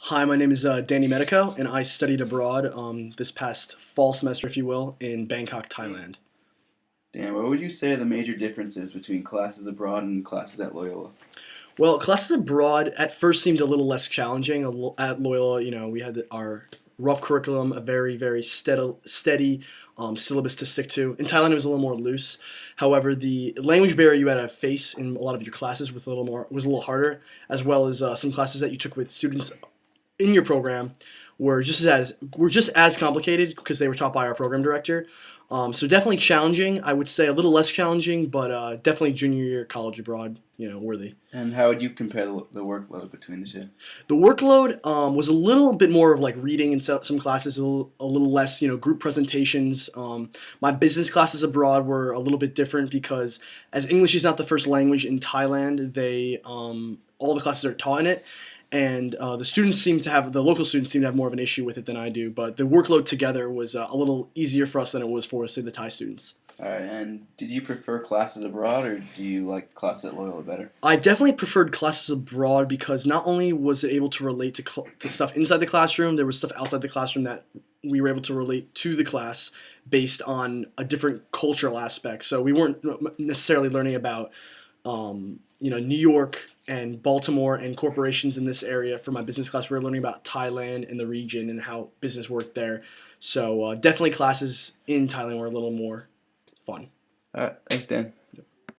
Hi, my name is Danny Medico, and I studied abroad this past fall semester, if you will, in Bangkok, Thailand. Dan, what would you say are the major differences between classes abroad and classes at Loyola? Well, classes abroad at first seemed a little less challenging. At Loyola, we had our rough curriculum, a very steady syllabus to stick to. In Thailand, it was a little more loose. However, the language barrier you had to face in a lot of your classes was a little harder, as well as some classes that you took with students in your program were just as complicated because they were taught by our program director. So definitely challenging. I would say a little less challenging, but definitely junior year college abroad, worthy. And how would you compare the workload between the two? The workload was a little bit more of like reading in some classes, a little less, group presentations. My business classes abroad were a little bit different because as English is not the first language in Thailand, they all the classes are taught in it. And the local students seem to have more of an issue with it than I do. But the workload together was a little easier for us than it was for, say, the Thai students. All right, and did you prefer classes abroad or do you like classes at Loyola better? I definitely preferred classes abroad because not only was it able to relate to stuff inside the classroom, there was stuff outside the classroom that we were able to relate to the class based on a different cultural aspect. So we weren't necessarily learning about New York and Baltimore and corporations in this area. For my business class, we were learning about Thailand and the region and how business worked there. So definitely classes in Thailand were a little more fun. All right, thanks, Dan.